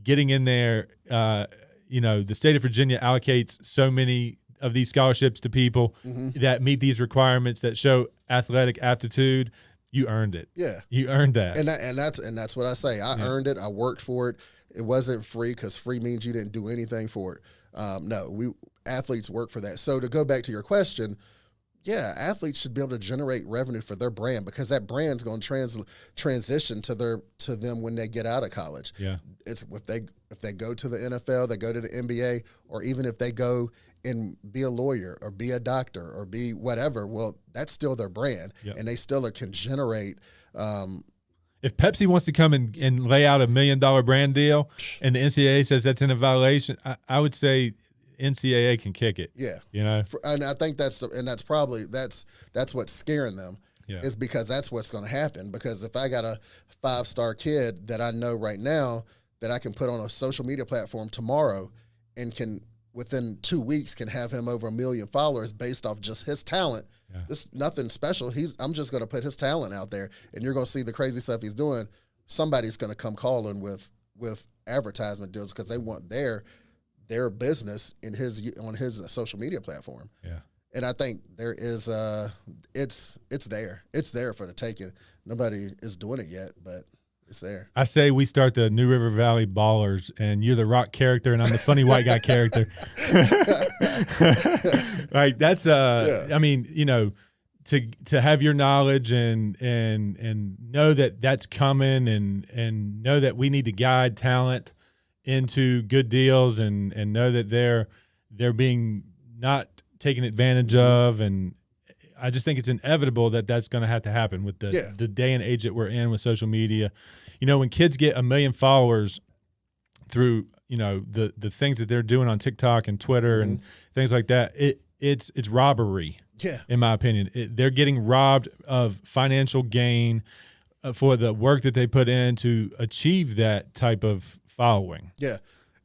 getting in there, the state of Virginia allocates so many of these scholarships to people that meet these requirements that show athletic aptitude. You earned it. Yeah, you earned that. And that's what I say. I earned it. I worked for it. It wasn't free, because free means you didn't do anything for it. No, athletes work for that. So to go back to your question, yeah, athletes should be able to generate revenue for their brand, because that brand's going to transition to them when they get out of college. Yeah, it's if they go to the NFL, they go to the NBA, or even if they go and be a lawyer or be a doctor or be whatever, well, that's still their brand, and they still can generate. If Pepsi wants to come and lay out $1 million brand deal, and the NCAA says that's in a violation, I would say NCAA can kick it. Yeah, and I think that's what's scaring them. Yeah. Is because that's what's going to happen. Because if I got a 5-star kid that I know right now that I can put on a social media platform tomorrow, and can within 2 weeks can have him over 1 million followers based off just his talent. Yeah. It's nothing special. I'm just going to put his talent out there, and you're going to see the crazy stuff he's doing. Somebody's going to come calling with advertisement deals, because they want their business on his social media platform. Yeah. And I think there is it's there for the taking. Nobody is doing it yet, but it's there. I say we start the New River Valley Ballers, and you're the rock character, and I'm the funny white guy character. Like that's I mean, to have your knowledge and know that that's coming, and know that we need to guide talent into good deals, and know that they're being not taken advantage of, and I just think it's inevitable that that's going to have to happen with the day and age that we're in with social media. When kids get 1 million followers through the things that they're doing on TikTok and Twitter and things like that, it's robbery. Yeah, in my opinion, they're getting robbed of financial gain for the work that they put in to achieve that type of following. Yeah,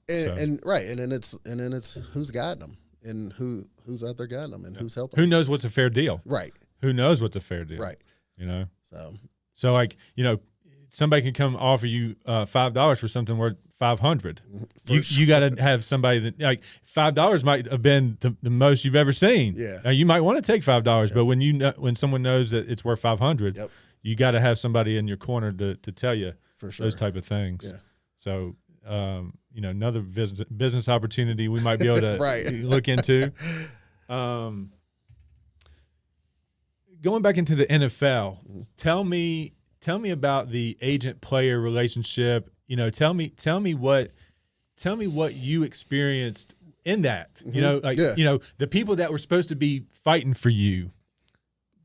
and then it's who's guiding them, and who's out there guiding them, and who's helping Who them. knows what's a fair deal? Right. Who knows what's a fair deal? Right. So like, somebody can come offer you $5 for something worth $500. You got to have somebody that, like, $5 might have been the most you've ever seen. Yeah. Now, you might want to take $5, but when someone knows that it's worth $500, you got to have somebody in your corner to tell you for sure those type of things. Yeah. So, another business opportunity we might be able to look into. Going back into the NFL, tell me about the agent-player relationship. Tell me what you experienced in that. The people that were supposed to be fighting for you.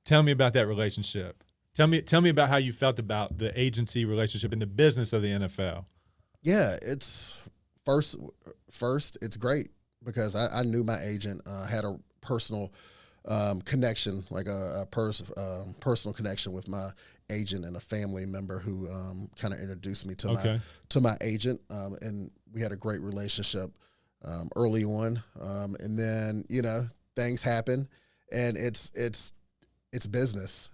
Tell me about that relationship. Tell me about how you felt about the agency relationship in the business of the NFL. Yeah, it's first. It's great because I knew my agent, had a personal connection, like a personal connection with my agent, and a family member who kind of introduced me to my agent, and we had a great relationship early on, and then things happen, and it's business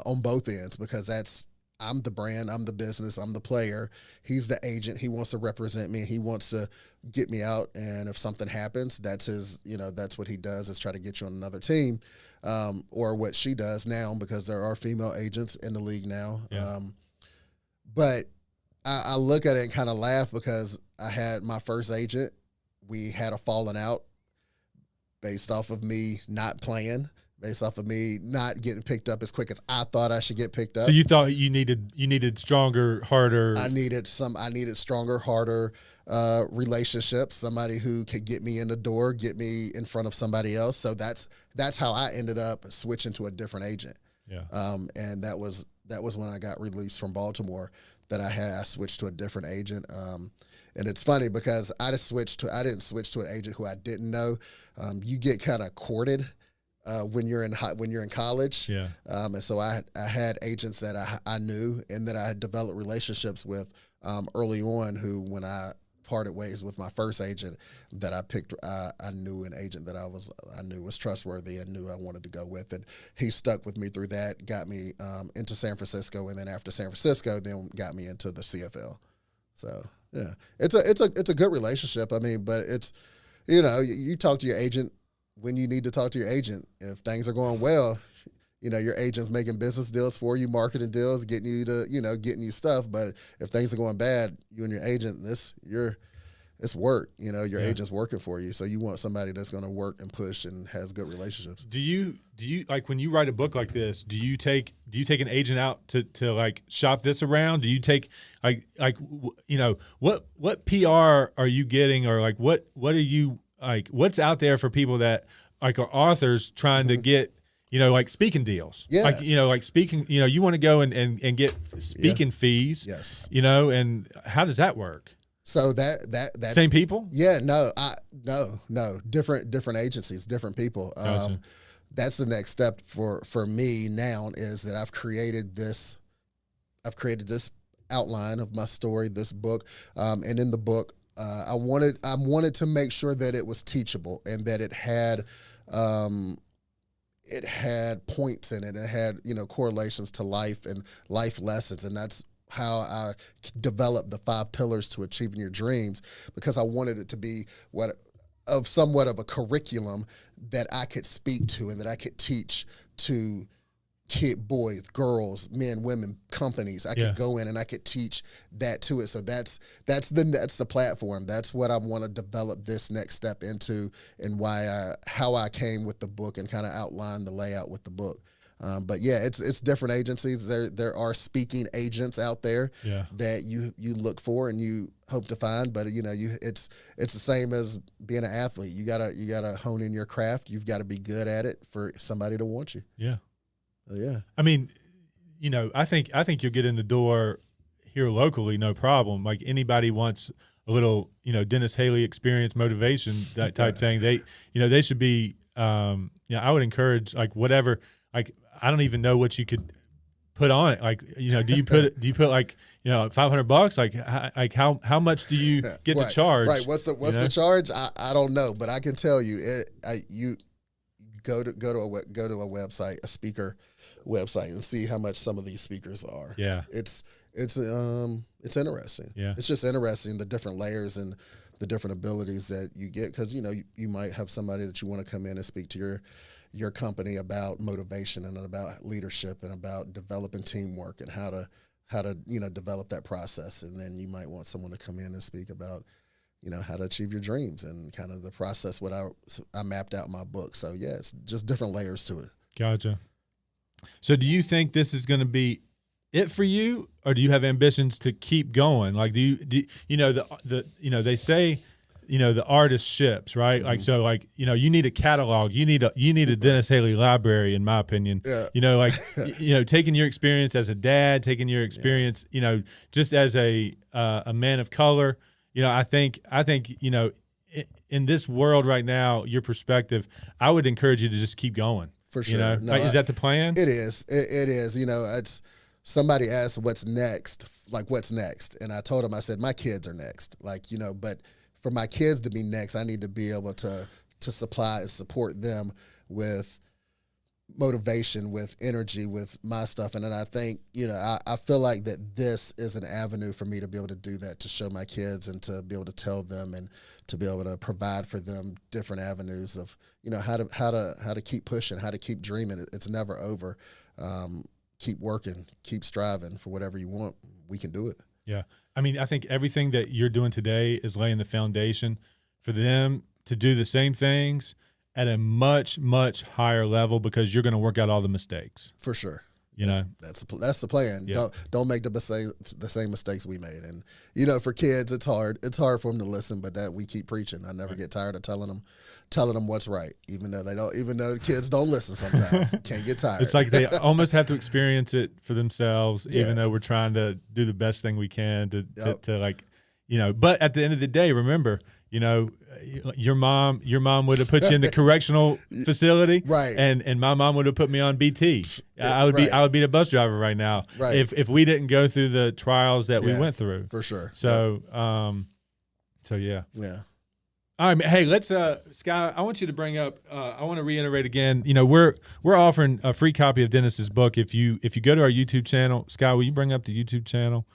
on both ends, because I'm the brand, I'm the business, I'm the player. He's the agent. He wants to represent me. He wants to get me out. And if something happens, that's that's what he does, is try to get you on another team, or what she does now, because there are female agents in the league now. Yeah. But I look at it and kind of laugh, because I had my first agent. We had a falling out based off of me not playing, based off of me not getting picked up as quick as I thought I should get picked up. So you thought you needed stronger, harder. I needed stronger, harder relationships. Somebody who could get me in the door, get me in front of somebody else. So that's how I ended up switching to a different agent. Yeah. And that was when I got released from Baltimore, that I switched to a different agent. And it's funny, because I didn't switch to an agent who I didn't know. You get kind of courted when you're in college. Yeah. And so I had agents that I knew and that I had developed relationships with early on, who, when I parted ways with my first agent that I picked, I knew an agent that I knew was trustworthy and knew I wanted to go with, and he stuck with me through that, got me into San Francisco, and then after San Francisco, then got me into the CFL. So yeah, it's a good relationship. I mean, but it's, you talk to your agent when you need to talk to your agent. If things are going well, your agent's making business deals for you, marketing deals, getting you stuff. But if things are going bad, you and your agent, it's work. Your agent's working for you. So you want somebody that's going to work and push and has good relationships. Do you like, when you write a book like this, do you take an agent out to like shop this around? Do you take what PR are you getting, or like what are you, like, what's out there for people that like are authors trying to get, like speaking deals? Yeah. Like speaking, you want to go and get speaking fees. Yes. And how does that work? So that's same people? Yeah, no, different agencies, different people. Gotcha. That's the next step for me now, is that I've created this outline of my story, this book, and in the book, I wanted to make sure that it was teachable, and that it had points in it. It had correlations to life and life lessons, and that's how I developed the 5 pillars to achieving your dreams, because I wanted it to be somewhat of a curriculum that I could speak to and that I could teach to boys, girls, men, women, companies. I could go in and I could teach that to it. So that's the platform. That's what I want to develop this next step into, and how I came with the book, and kind of outline the layout with the book. But yeah, it's different agencies. There are speaking agents out there that you look for and you hope to find. But it's the same as being an athlete. You gotta hone in your craft. You've got to be good at it for somebody to want you. Yeah. Yeah. I mean, I think you'll get in the door here locally, no problem. Like, anybody wants a little, Dennis Haley experience, motivation, that type thing. They should be. I would encourage, like, whatever. Like, I don't even know what you could put on it. Like, do you put like, $500? Like how much do you get to charge? Right. What's the charge? I don't know, but I can tell you you go to a website, a speaker website, and see how much some of these speakers are. Yeah. It's interesting. Yeah. It's just interesting, the different layers and the different abilities that you get, because you might have somebody that you want to come in and speak to your company about motivation and about leadership and about developing teamwork and how to develop that process. And then you might want someone to come in and speak about how to achieve your dreams and kind of the process what I mapped out in my book. So yeah, it's just different layers to it. Gotcha. So do you think this is going to be it for you, or do you have ambitions to keep going? Like, do they say, the artist ships, right? Mm-hmm. Like, so, like, you need a catalog. You need a Dennis Haley library, in my opinion. Yeah. Taking your experience as a dad, taking your experience, just as a man of color. I think in this world right now, your perspective, I would encourage you to just keep going. For sure. Is that the plan? It is. It is. It's somebody asked what's next, like what's next, and I told him, I said, my kids are next. Like, but for my kids to be next, I need to be able to to supply and support them with motivation, with energy, with my stuff. And then I think, I feel like that this is an avenue for me to be able to do that, to show my kids and to be able to tell them and to be able to provide for them different avenues of, how to keep pushing, how to keep dreaming. It's never over. Keep working, keep striving for whatever you want. We can do it. Yeah. I mean, I think everything that you're doing today is laying the foundation for them to do the same things at a much, much higher level, because you're going to work out all the mistakes. For sure. That's the plan. Yeah. Don't make the same mistakes we made. And for kids, it's hard. It's hard for them to listen, but that we keep preaching. I never get tired of telling them what's right, even though the kids don't listen sometimes. Can't get tired. It's like they almost have to experience it for themselves, even though we're trying to do the best thing we can to like, but at the end of the day, remember, your mom would have put you in the correctional facility, right? And my mom would have put me on BT. I would be the bus driver right now, right? If we didn't go through the trials that we went through, for sure. So, yeah. All right, man. Hey, let's Sky, I want you to bring up. I want to reiterate again. We're offering a free copy of Dennis's book. If you go to our YouTube channel, Sky, will you bring up the YouTube channel?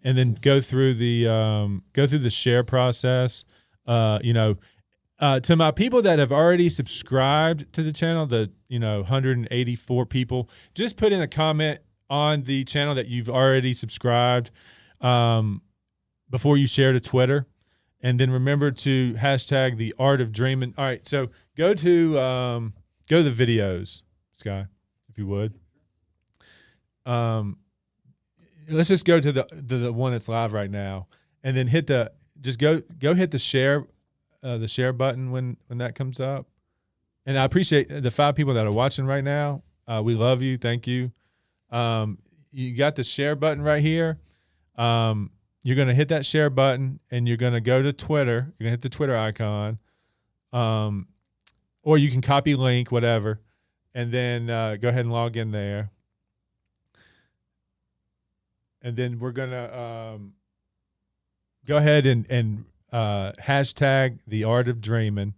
And then go through the share process. To my people that have already subscribed to the channel, the 184 people, just put in a comment on the channel that you've already subscribed before you share to Twitter, and then remember to hashtag the art of dreaming. All right, so go to the videos, Sky, if you would. Let's just go to the one that's live right now, and then hit the share button when that comes up. And I appreciate the 5 people that are watching right now. We love you. Thank you. You got the share button right here. You're going to hit that share button, and you're going to go to Twitter. You're going to hit the Twitter icon, or you can copy link, whatever, and then go ahead and log in there. And then we're going to go ahead and hashtag the art of dreaming.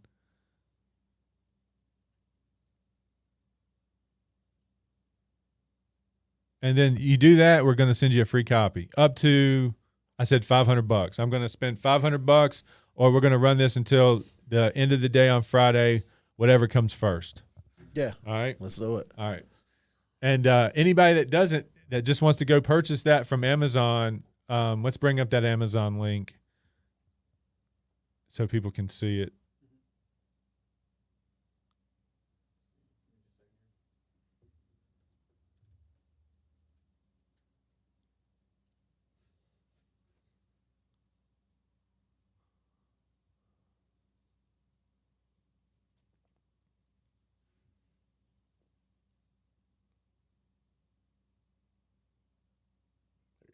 And then you do that, we're going to send you a free copy up to, I said $500. I'm going to spend $500, or we're going to run this until the end of the day on Friday, whatever comes first. Yeah. All right. Let's do it. All right. And anybody that just wants to go purchase that from Amazon, let's bring up that Amazon link so people can see it.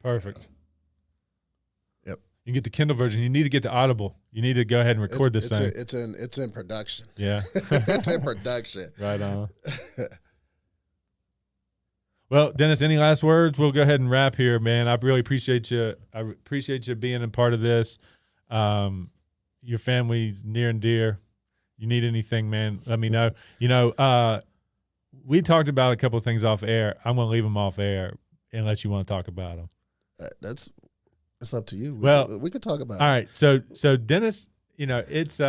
Perfect. Yep. You get the Kindle version. You need to get the Audible. You need to go ahead and record this thing. It's in production. Yeah. It's in production. Right on. Well, Dennis, any last words? We'll go ahead and wrap here, man. I really appreciate you. I appreciate you being a part of this. Your family's near and dear. You need anything, man, let me know. We talked about a couple of things off air. I'm going to leave them off air unless you want to talk about them. It's up to you. We could talk about it. All right. So Dennis, it's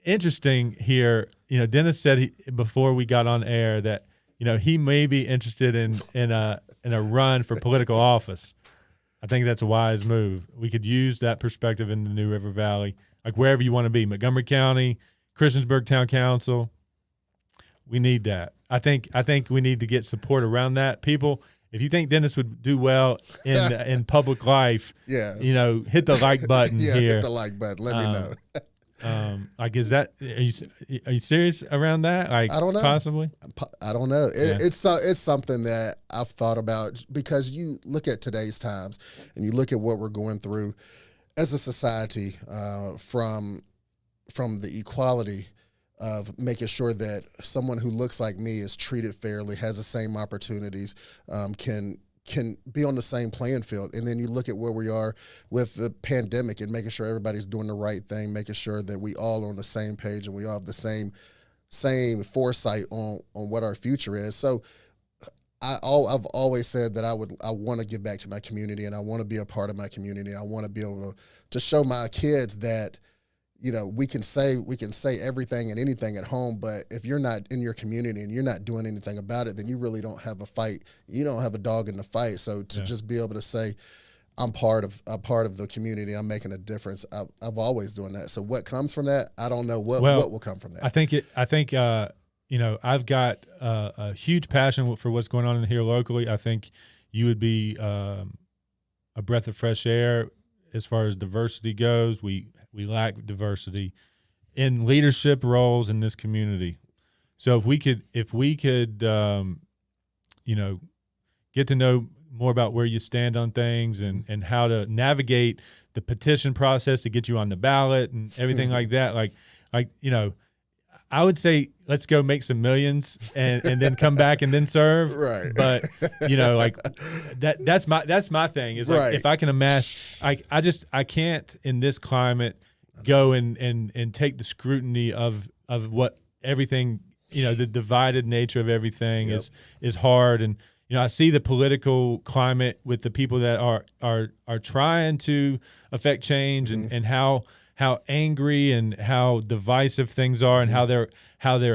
interesting here. Dennis said before we got on air that he may be interested in a run for political office. I think that's a wise move. We could use that perspective in the New River Valley, like wherever you want to be, Montgomery County, Christiansburg Town Council. We need that. I think we need to get support around that. People, if you think Dennis would do well in public life, hit the like button here. Hit the like button. Let me know. Is that? Are you serious around that? Like, I don't know. Possibly. I don't know. It's something that I've thought about, because you look at today's times and you look at what we're going through as a society, from the equality of making sure that someone who looks like me is treated fairly, has the same opportunities, can can be on the same playing field. And then you look at where we are with the pandemic and making sure everybody's doing the right thing, making sure that we all are on the same page and we all have the same foresight on what our future is. So I've always said that I want to give back to my community, and I want to be a part of my community. I want to be able to show my kids that, you know, we can say everything and anything at home, but if you're not in your community and you're not doing anything about it, then you really don't have a fight. You don't have a dog in the fight. So to just be able to say, I'm part of the community, I'm making a difference. I've always doing that. So what comes from that, I don't know what will come from that. I think you know, I've got a huge passion for what's going on in here locally. I think you would be a breath of fresh air as far as diversity goes. We lack diversity in leadership roles in this community. So if we could, you know, get to know more about where you stand on things and how to navigate the petition process to get you on the ballot and everything like that. Like, you know, I would say let's go make some millions and then come back and then serve. Right. But, you know, like that's my thing is like, right. If I can amass, I can't in this climate go and take the scrutiny of what everything, you know, the divided nature of everything is hard. And, you know, I see the political climate with the people that are trying to affect change and how angry and how divisive things are and how they're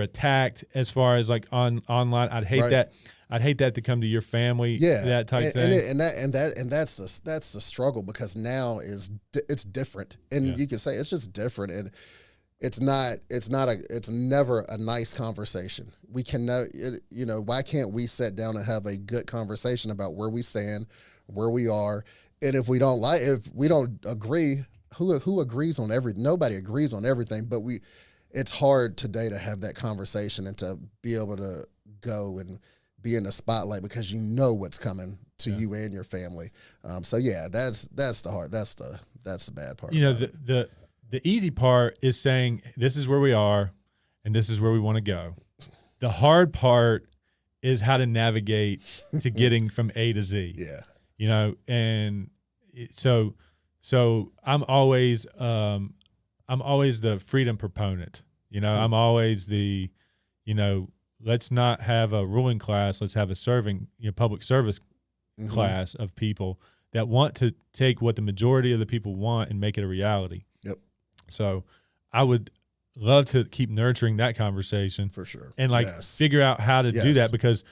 attacked as far as like online. I'd hate that. I'd hate that to come to your family. That type thing. And that's the struggle, because now it's different, and you can say it's just different, and it's never a nice conversation. We cannot, you know, why can't we sit down and have a good conversation about where we stand, where we are, and if we don't agree. Who agrees on everything? Nobody agrees on everything, but it's hard today to have that conversation and to be able to go and be in the spotlight because you know what's coming to you and your family. That's the bad part. You know, the easy part is saying this is where we are and this is where we want to go. The hard part is how to navigate to getting from A to Z. Yeah. You know, and so I'm always the freedom proponent. You know, I'm always the, you know, let's not have a ruling class. Let's have a serving, you know, public service class of people that want to take what the majority of the people want and make it a reality. Yep. So I would love to keep nurturing that conversation for sure, and figure out how to do that because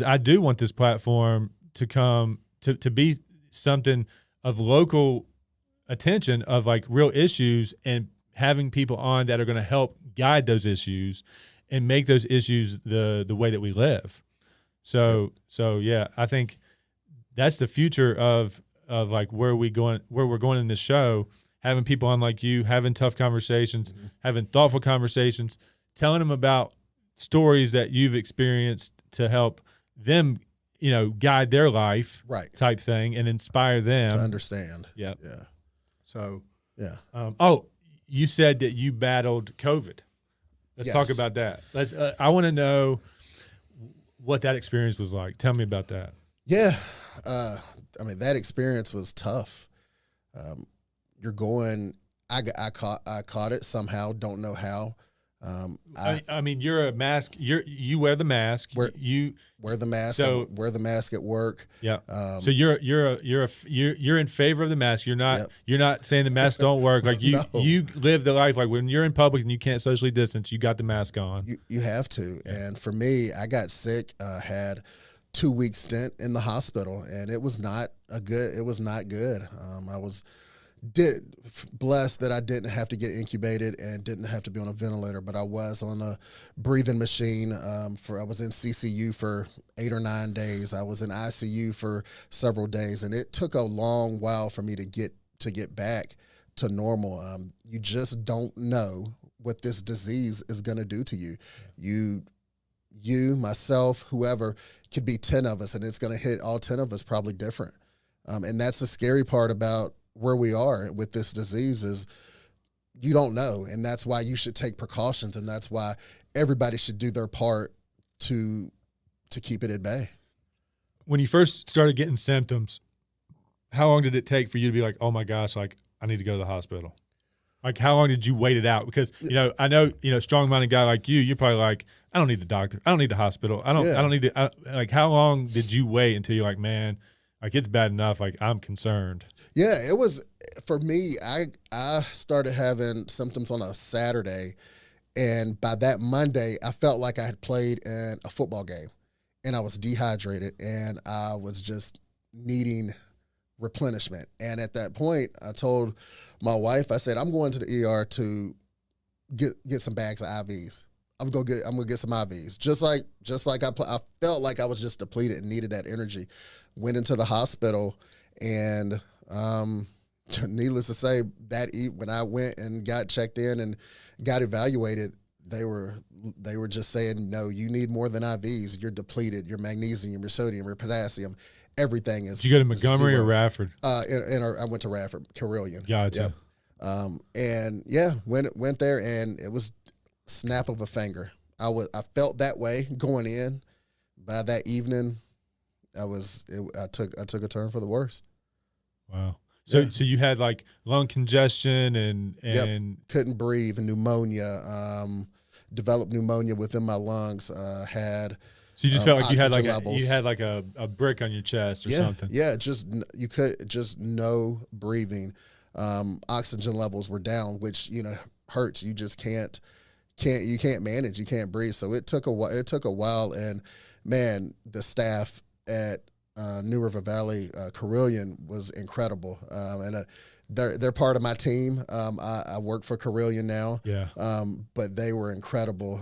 I do want this platform to come to be something of local attention of like real issues and having people on that are going to help guide those issues and make those issues the way that we live. So yeah, I think that's the future of like where we're going in this show, having people on like you, having tough conversations, having thoughtful conversations, telling them about stories that you've experienced to help them, you know, guide their life type thing and inspire them to understand. Yeah. Yeah. So, yeah. You said that you battled COVID. Let's talk about that. I want to know what that experience was like. Tell me about that. Yeah. I mean, that experience was tough. You're going, I caught it somehow. Don't know how. I mean, you're a mask. You wear the mask. You wear the mask. So wear the mask at work. Yeah. So you're in favor of the mask. You're not saying the masks don't work. Like you live the life like when you're in public and you can't socially distance, you got the mask on. You have to. And for me, I got sick. Had 2-week stint in the hospital, and it was not good. I was blessed that I didn't have to get incubated and didn't have to be on a ventilator, but I was on a breathing machine. I was in CCU for 8 or 9 days. I was in ICU for several days, and it took a long while for me to get back to normal. You just don't know what this disease is going to do to you. You, myself, whoever, could be 10 of us, and it's going to hit all 10 of us probably different. And that's the scary part about where we are with this disease is you don't know. And that's why you should take precautions. And that's why everybody should do their part to keep it at bay. when you first started getting symptoms, how long did it take for you to be like, oh my gosh, like I need to go to the hospital? Like how long did you wait it out? Because, I know, strong-minded guy like you're probably like, I don't need the doctor. I don't need the hospital. I don't need to, like, how long did you wait until you're like, man, like it's bad enough. Like I'm concerned. Yeah, it was, for me, I started having symptoms on a Saturday, and by that Monday, I felt like I had played in a football game, and I was dehydrated, and I was just needing replenishment. And at that point, I told my wife, I said, I'm going to the ER to get some bags of IVs. I'm gonna get some IVs. Just like I felt like I was just depleted and needed that energy. Went into the hospital, and needless to say, when I went and got checked in and got evaluated, they were just saying, no, you need more than IVs. You're depleted. Your magnesium, your sodium, your potassium, everything is. Did you go to Montgomery or Radford? I went to Radford, Carilion. Gotcha. Yep. And yeah, went there, and it was snap of a finger. I felt that way going in. By that evening, I took a turn for the worse. Wow. So you had like lung congestion and couldn't breathe, pneumonia, developed pneumonia within my lungs, had. So you just felt like you had like a brick on your chest or something. Yeah, just no breathing. Oxygen levels were down, which hurts. You just can't manage. You can't breathe. So it took a while. And man, the staff at New River Valley Carilion was incredible. And they're part of my team. I work for Carilion now. Yeah. But they were incredible.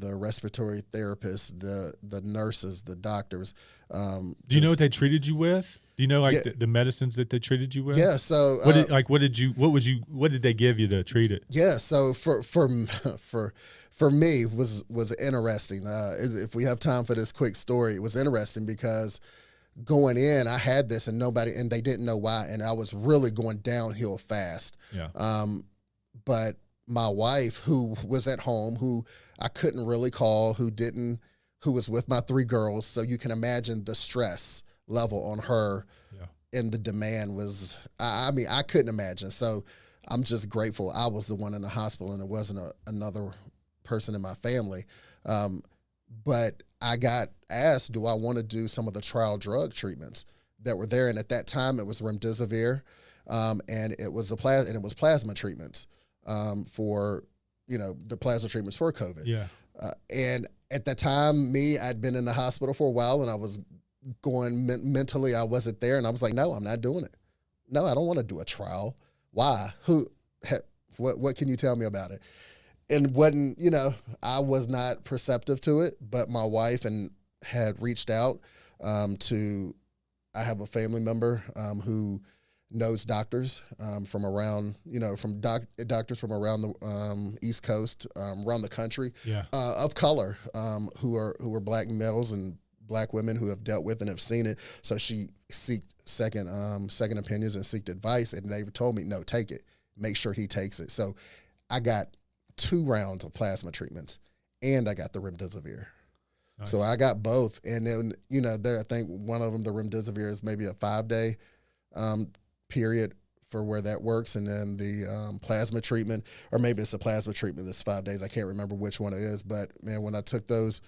The respiratory therapists, the nurses, the doctors. Do you know what they treated you with? Do you know the medicines that they treated you with? Yeah. So what did they give you to treat it? Yeah. So for me was interesting. If we have time for this quick story, it was interesting because going in, I had this and they didn't know why, and I was really going downhill fast. Yeah. But my wife, who was at home, who I couldn't really call, who was with my 3 girls, so you can imagine the stress level on her. Yeah. And the demand was, I couldn't imagine. So I'm just grateful I was the one in the hospital and it wasn't another person in my family. But I got asked, do I want to do some of the trial drug treatments that were there? And at that time, it was remdesivir, and it was plasma treatments for the plasma treatments for COVID. Yeah. And at that time, I'd been in the hospital for a while, and I was going mentally. I wasn't there, and I was like, no, I'm not doing it. No, I don't want to do a trial. Why? What can you tell me about it? And I was not perceptive to it, but my wife had reached out I have a family member who knows doctors from around, doctors from around the East Coast, around the country, of color, who are Black males and Black women who have dealt with and have seen it. So she seeked second opinions and seeked advice, and they told me, no, take it. Make sure he takes it. So I got 2 rounds of plasma treatments, and I got the remdesivir. Nice. So I got both, and then I think one of them, the remdesivir, is maybe a 5-day period for where that works, and then the plasma treatment, or maybe it's a plasma treatment that's 5 days. I can't remember which one it is, but man, when I took those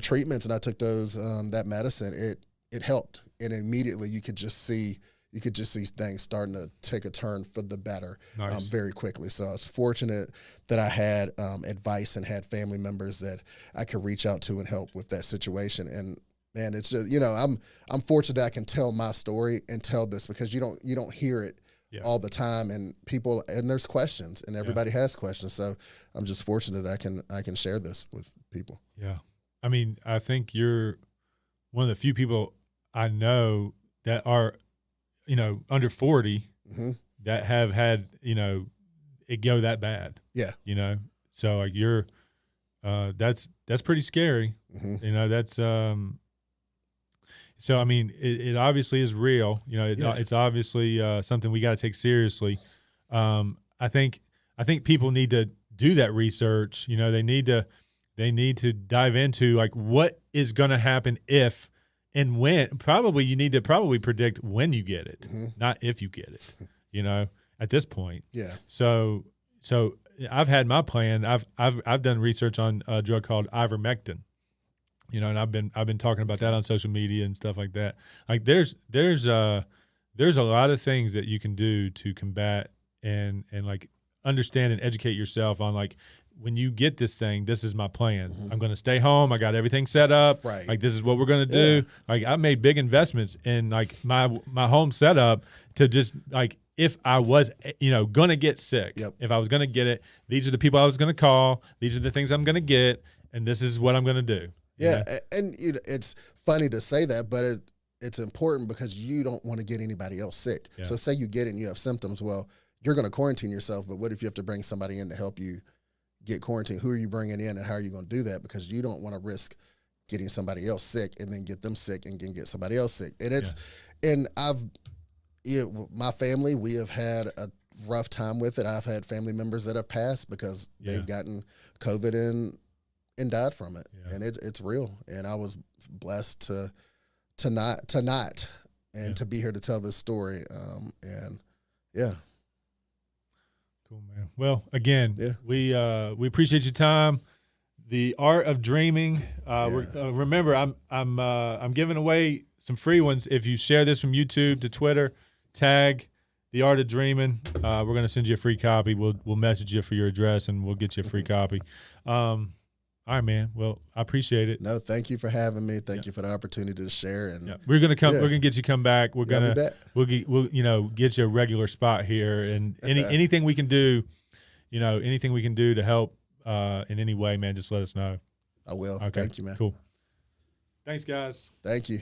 treatments and I took those that medicine, it helped, and immediately you could just see things starting to take a turn for the better. Nice. Very quickly. So I was fortunate that I had advice and had family members that I could reach out to and help with that situation. And man, it's just, I'm fortunate that I can tell my story and tell this, because you don't hear it all the time, and there's questions, and everybody has questions. So I'm just fortunate that I can share this with people. Yeah. I mean, I think you're one of the few people I know that are under 40 that have had, it go that bad. Yeah. So like you're, that's pretty scary. Mm-hmm. That's, so, I mean, it obviously is real, it's obviously something we got to take seriously. I think people need to do that research. They need to dive into like what is going to happen if and when probably you need to predict when you get it, not if you get it. You know, at this point. Yeah. So I've had my plan. I've done research on a drug called ivermectin. You know, and I've been talking about that on social media and stuff like that. Like there's a lot of things that you can do to combat and like understand and educate yourself on, like, when you get this thing, this is my plan. I'm going to stay home. I got everything set up. Right. Like, this is what we're going to do. Yeah. Like, I made big investments in like my home setup to just like, if I was, going to get sick, if I was going to get it, these are the people I was going to call. These are the things I'm going to get. And this is what I'm going to do. Yeah. And it's funny to say that, but it's important because you don't want to get anybody else sick. Yeah. So say you get it and you have symptoms. Well, you're going to quarantine yourself, but what if you have to bring somebody in to help you get quarantined? Who are you bringing in, and how are you going to do that? Because you don't want to risk getting somebody else sick and then get them sick and get somebody else sick. And and my family, we have had a rough time with it. I've had family members that have passed because they've gotten COVID and died from it. Yeah. And it's real. And I was blessed to not and to be here to tell this story. Cool, man. Well, again, we appreciate your time. The Art of Dreaming. Remember, I'm giving away some free ones. If you share this from YouTube to Twitter, tag The Art of Dreaming. We're gonna send you a free copy. We'll message you for your address, and we'll get you a free copy. All right, man. Well, I appreciate it. No, thank you for having me. Thank you for the opportunity to share. And we're gonna come. We're gonna get you come back. We'll we'll get you a regular spot here. And anything we can do, anything we can do to help in any way, man, just let us know. I will. Okay. Thank you, man. Cool. Thanks, guys. Thank you.